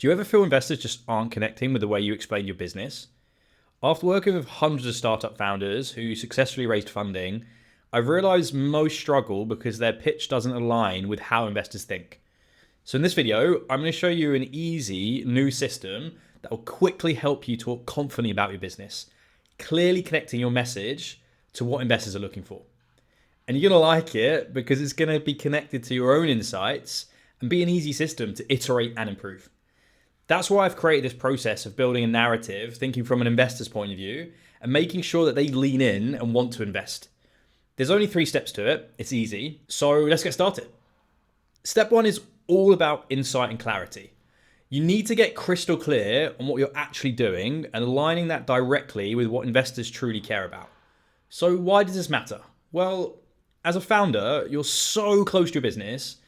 Do you ever feel investors just aren't connecting with the way you explain your business? After working with hundreds of startup founders who successfully raised funding, I've realized most struggle because their pitch doesn't align with how investors think. So in this video, I'm going to show you an easy new system that will quickly help you talk confidently about your business, clearly connecting your message to what investors are looking for. And you're going to like it because it's going to be connected to your own insights and be an easy system to iterate and improve. That's why I've created this process of building a narrative, thinking from an investor's point of view, and making sure that they lean in and want to invest. There's only 3 steps to it. It's easy. So let's get started. Step 1 is all about insight and clarity. You need to get crystal clear on what you're actually doing and aligning that directly with what investors truly care about. So why does this matter? Well, as a founder, you're so close to your business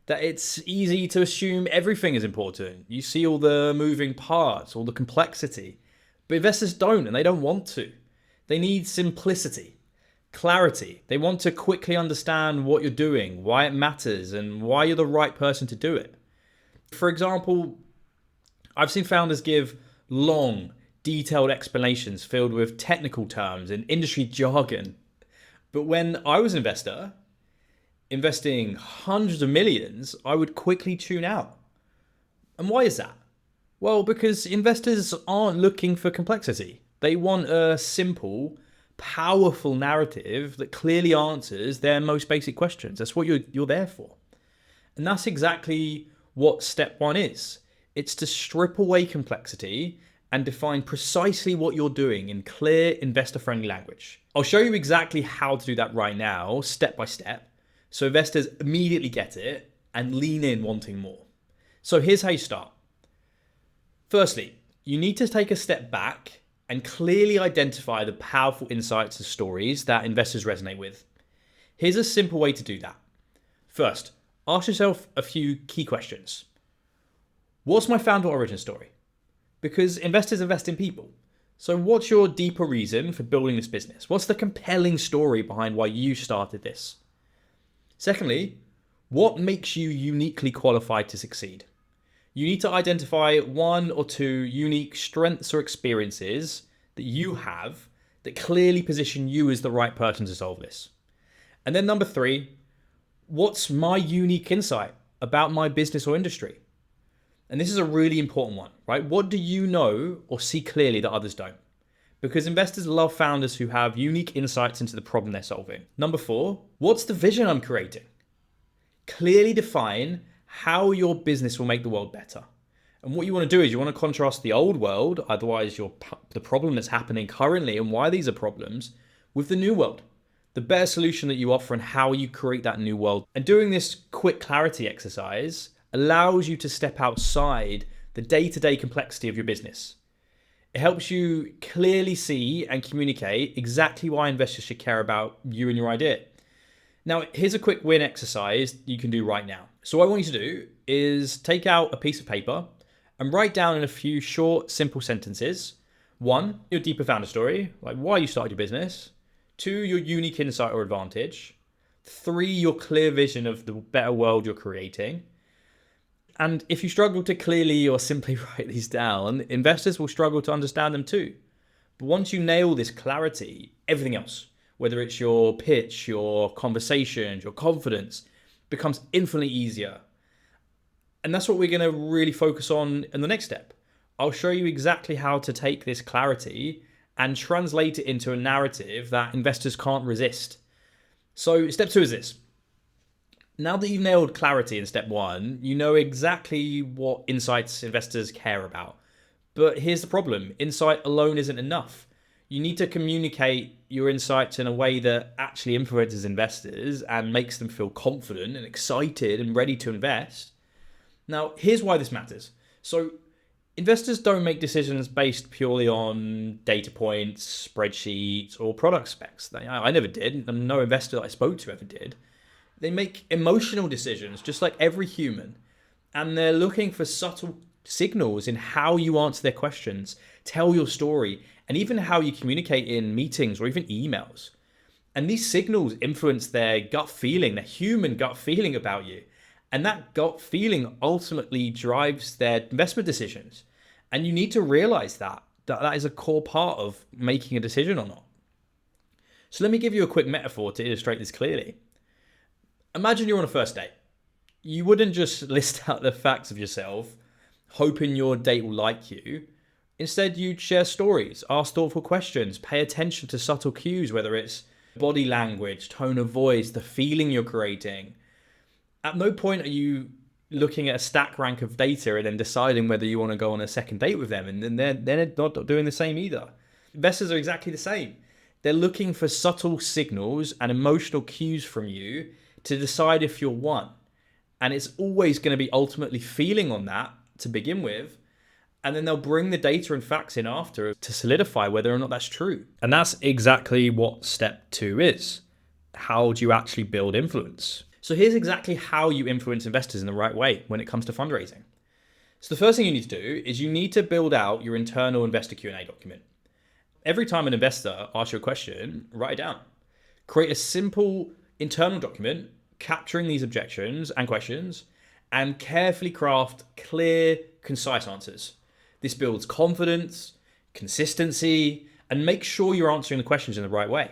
that it's easy to assume everything is important. You see all the moving parts, all the complexity. But investors don't, and they don't want to. They need simplicity, clarity. They want to quickly understand what you're doing, why it matters, and why you're the right person to do it. For example, I've seen founders give long, detailed explanations filled with technical terms and industry jargon. But when I was an investor, investing hundreds of millions, I would quickly tune out. And why is that? Well, because investors aren't looking for complexity. They want a simple, powerful narrative that clearly answers their most basic questions. That's what you're there for. And that's exactly what step 1 is. It's to strip away complexity and define precisely what you're doing in clear, investor-friendly language. I'll show you exactly how to do that right now, step by step, so investors immediately get it and lean in wanting more. So here's how you start. Firstly, you need to take a step back and clearly identify the powerful insights and stories that investors resonate with. Here's a simple way to do that. First, ask yourself a few key questions. What's my founder origin story? Because investors invest in people. So what's your deeper reason for building this business? What's the compelling story behind why you started this? Secondly, what makes you uniquely qualified to succeed? You need to identify 1 or 2 unique strengths or experiences that you have that clearly position you as the right person to solve this. And then number 3, what's my unique insight about my business or industry? And this is a really important one, right? What do you know or see clearly that others don't? Because investors love founders who have unique insights into the problem they're solving. Number 4, what's the vision I'm creating? Clearly define how your business will make the world better. And what you want to do is you want to contrast the old world, otherwise the problem that's happening currently and why these are problems, with the new world, the better solution that you offer and how you create that new world. And doing this quick clarity exercise allows you to step outside the day-to-day complexity of your business. It helps you clearly see and communicate exactly why investors should care about you and your idea. Now, here's a quick win exercise you can do right now. So what I want you to do is take out a piece of paper and write down in a few short, simple sentences. 1, your deeper founder story, like why you started your business. 2, your unique insight or advantage. 3, your clear vision of the better world you're creating. And if you struggle to clearly or simply write these down, investors will struggle to understand them too. But once you nail this clarity, everything else, whether it's your pitch, your conversations, your confidence, becomes infinitely easier. And that's what we're going to really focus on in the next step. I'll show you exactly how to take this clarity and translate it into a narrative that investors can't resist. So step 2 is this. Now that you've nailed clarity in step 1, you know exactly what insights investors care about. But here's the problem. Insight alone isn't enough. You need to communicate your insights in a way that actually influences investors and makes them feel confident and excited and ready to invest. Now, here's why this matters. So investors don't make decisions based purely on data points, spreadsheets, or product specs. I never did, and no investor that I spoke to ever did. They make emotional decisions, just like every human. And they're looking for subtle signals in how you answer their questions, tell your story, and even how you communicate in meetings or even emails. And these signals influence their gut feeling, their human gut feeling about you. And that gut feeling ultimately drives their investment decisions. And you need to realize that is a core part of making a decision or not. So let me give you a quick metaphor to illustrate this clearly. Imagine you're on a first date. You wouldn't just list out the facts of yourself, hoping your date will like you. Instead, you'd share stories, ask thoughtful questions, pay attention to subtle cues, whether it's body language, tone of voice, the feeling you're creating. At no point are you looking at a stack rank of data and then deciding whether you want to go on a second date with them. And then they're not doing the same either. Investors are exactly the same. They're looking for subtle signals and emotional cues from you to decide if you're one. And it's always going to be ultimately feeling on that to begin with. And then they'll bring the data and facts in after to solidify whether or not that's true. And that's exactly what step 2 is. How do you actually build influence? So here's exactly how you influence investors in the right way when it comes to fundraising. So the first thing you need to do is you need to build out your internal investor Q&A document. Every time an investor asks you a question, write it down. Create a simple internal document capturing these objections and questions and carefully craft clear, concise answers. This builds confidence, consistency, and make sure you're answering the questions in the right way.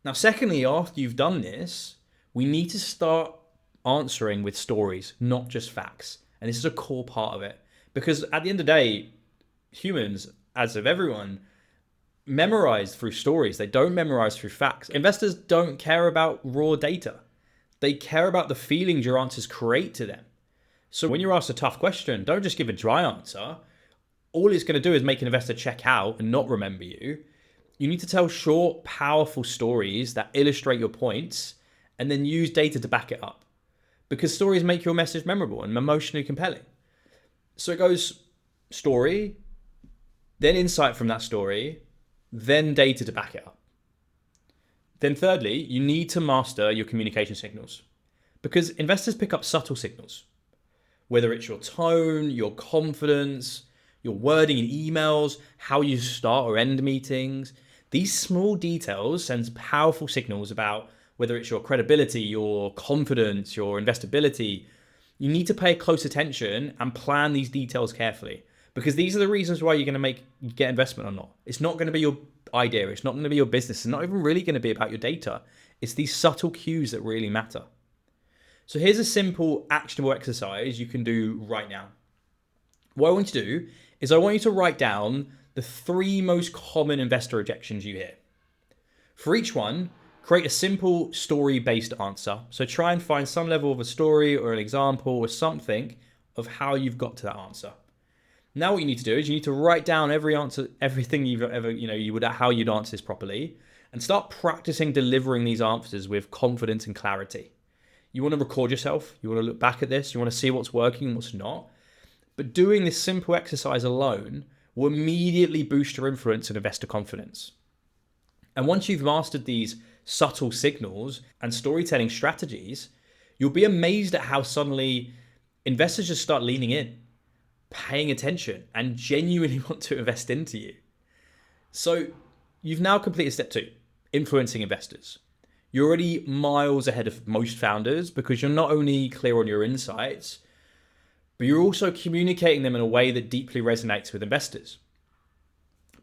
Now, secondly, after you've done this, we need to start answering with stories, not just facts. And this is a core part of it. Because at the end of the day, humans, as of everyone, memorize through stories. They don't memorize through facts. Investors don't care about raw data. They care about the feelings your answers create to them. So when you're asked a tough question, don't just give a dry answer. All it's going to do is make an investor check out and not remember you. You need to tell short, powerful stories that illustrate your points and then use data to back it up. Because stories make your message memorable and emotionally compelling. So it goes story, then insight from that story, then data to back it up. Then thirdly, you need to master your communication signals. Because investors pick up subtle signals. Whether it's your tone, your confidence, your wording in emails, how you start or end meetings. These small details send powerful signals about whether it's your credibility, your confidence, your investability. You need to pay close attention and plan these details carefully because these are the reasons why you're going to get investment or not. It's not going to be your idea. It's not going to be your business. It's not even really going to be about your data. It's these subtle cues that really matter. So here's a simple actionable exercise you can do right now. What I want you to do is I want you to write down the 3 most common investor objections you hear. For each one, create a simple story-based answer. So try and find some level of a story or an example or something of how you've got to that answer. Now what you need to do is you need to write down everything you've ever, how you'd answer this properly and start practicing delivering these answers with confidence and clarity. You want to record yourself. You want to look back at this. You want to see what's working and what's not. But doing this simple exercise alone will immediately boost your influence and investor confidence. And once you've mastered these subtle signals and storytelling strategies, you'll be amazed at how suddenly investors just start leaning in, paying attention, and genuinely want to invest into you. So you've now completed step 2, influencing investors. You're already miles ahead of most founders because you're not only clear on your insights, but you're also communicating them in a way that deeply resonates with investors.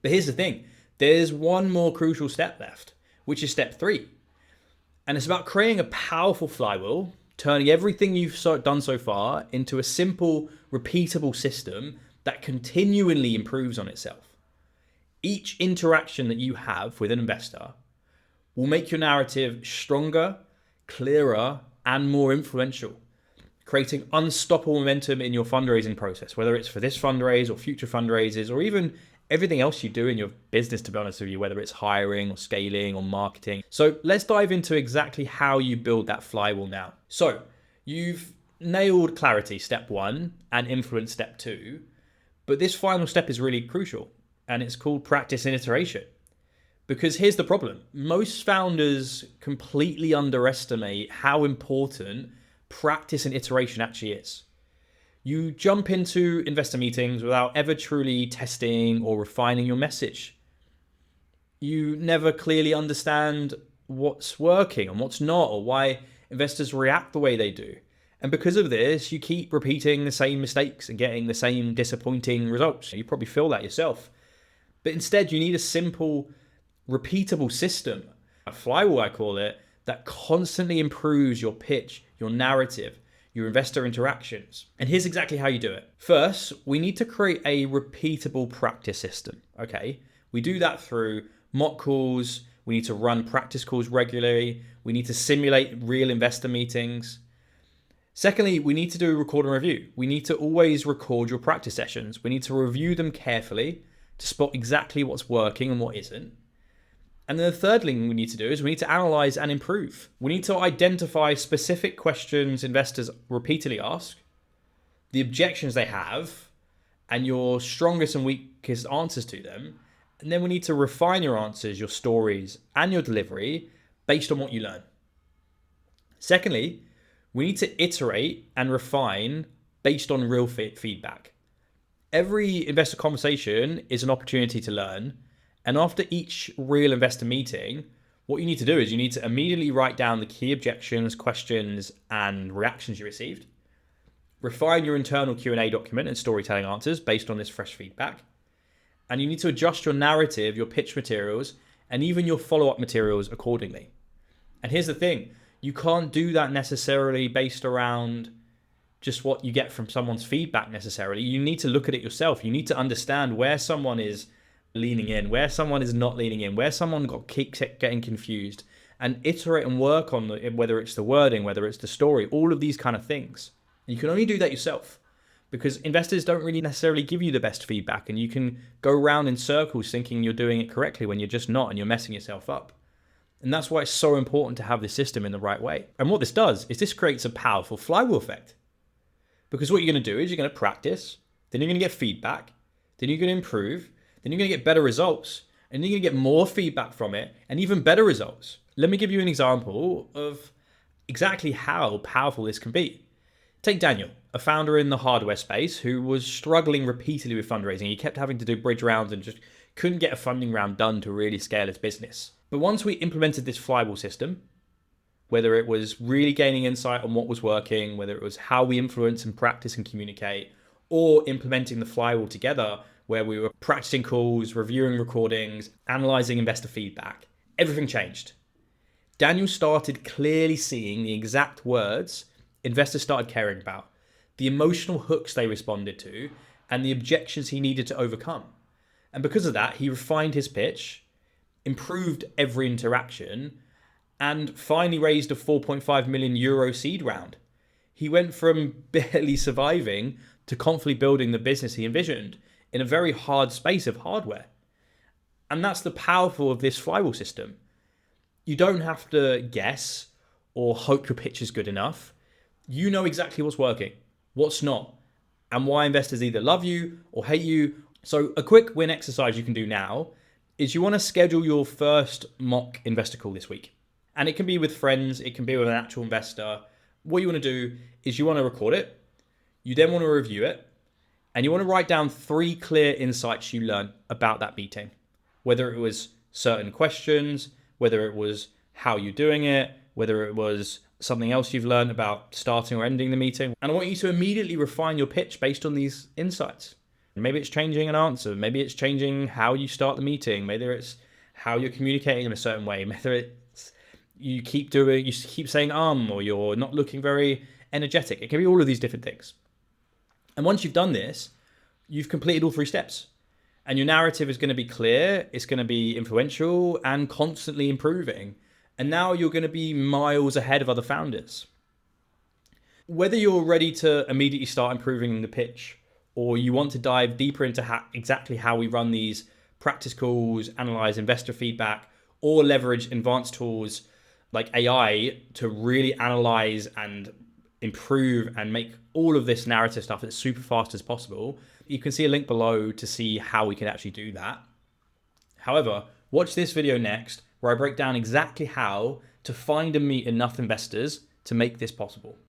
But here's the thing, there's one more crucial step left, which is step 3. And it's about creating a powerful flywheel, turning everything you've done so far into a simple, repeatable system that continually improves on itself. Each interaction that you have with an investor will make your narrative stronger, clearer, and more influential, creating unstoppable momentum in your fundraising process, whether it's for this fundraise or future fundraisers, or even everything else you do in your business, to be honest with you, whether it's hiring or scaling or marketing. So let's dive into exactly how you build that flywheel now. So you've nailed clarity, step 1, and influence, step 2, but this final step is really crucial, and it's called practice and iteration. Because here's the problem. Most founders completely underestimate how important practice and iteration actually is. You jump into investor meetings without ever truly testing or refining your message. You never clearly understand what's working and what's not, or why investors react the way they do. And because of this, you keep repeating the same mistakes and getting the same disappointing results. You probably feel that yourself. But instead, you need a simple, repeatable system, a flywheel, I call it, that constantly improves your pitch, your narrative, your investor interactions. And here's exactly how you do it. First, we need to create a repeatable practice system, okay? We do that through mock calls. We need to run practice calls regularly. We need to simulate real investor meetings. Secondly, we need to do a record and review. We need to always record your practice sessions. We need to review them carefully to spot exactly what's working and what isn't. And then the third thing we need to do is we need to analyze and improve. We need to identify specific questions investors repeatedly ask, the objections they have, and your strongest and weakest answers to them. And then we need to refine your answers, your stories, and your delivery based on what you learn. Secondly, we need to iterate and refine based on real feedback. Every investor conversation is an opportunity to learn. And after each real investor meeting, what you need to do is you need to immediately write down the key objections, questions, and reactions you received. Refine your internal Q&A document and storytelling answers based on this fresh feedback. And you need to adjust your narrative, your pitch materials, and even your follow-up materials accordingly. And here's the thing, you can't do that necessarily based around just what you get from someone's feedback necessarily. You need to look at it yourself. You need to understand where someone is leaning in, where someone is not leaning in, where someone keeps getting confused, and iterate and work on whether it's the wording, whether it's the story, all of these kind of things. And you can only do that yourself because investors don't really necessarily give you the best feedback, and you can go around in circles thinking you're doing it correctly when you're just not, and you're messing yourself up. And that's why it's so important to have this system in the right way. And what this does is this creates a powerful flywheel effect. Because what you're going to do is you're going to practice, then you're going to get feedback, then you're going to improve, then you're going to get better results, and then you're going to get more feedback from it and even better results. Let me give you an example of exactly how powerful this can be. Take Daniel, a founder in the hardware space who was struggling repeatedly with fundraising. He kept having to do bridge rounds and just couldn't get a funding round done to really scale his business. But once we implemented this flywheel system, whether it was really gaining insight on what was working, whether it was how we influence and practice and communicate, or implementing the flywheel together, where we were practicing calls, reviewing recordings, analyzing investor feedback, everything changed. Daniel started clearly seeing the exact words investors started caring about, the emotional hooks they responded to, and the objections he needed to overcome. And because of that, he refined his pitch, improved every interaction, and finally raised a 4.5 million euro seed round. He went from barely surviving to confidently building the business he envisioned in a very hard space of hardware. And that's the powerful of this flywheel system. You don't have to guess or hope your pitch is good enough. You know exactly what's working, what's not, and why investors either love you or hate you. So a quick win exercise you can do now is you want to schedule your first mock investor call this week. And it can be with friends, it can be with an actual investor. What you want to do is you want to record it, you then want to review it, and you want to write down 3 clear insights you learned about that meeting. Whether it was certain questions, whether it was how you're doing it, whether it was something else you've learned about starting or ending the meeting. And I want you to immediately refine your pitch based on these insights. Maybe it's changing an answer. Maybe it's changing how you start the meeting. Maybe it's how you're communicating in a certain way. Maybe it's you keep saying or you're not looking very energetic. It can be all of these different things. And once you've done this, you've completed all 3 steps. And your narrative is going to be clear, it's going to be influential and constantly improving. And now you're going to be miles ahead of other founders. Whether you're ready to immediately start improving the pitch, or you want to dive deeper into exactly how we run these practice calls, analyze investor feedback, or leverage advanced tools like AI to really analyze and improve and make all of this narrative stuff as super fast as possible, you can see a link below to see how we can actually do that. However, watch this video next where I break down exactly how to find and meet enough investors to make this possible.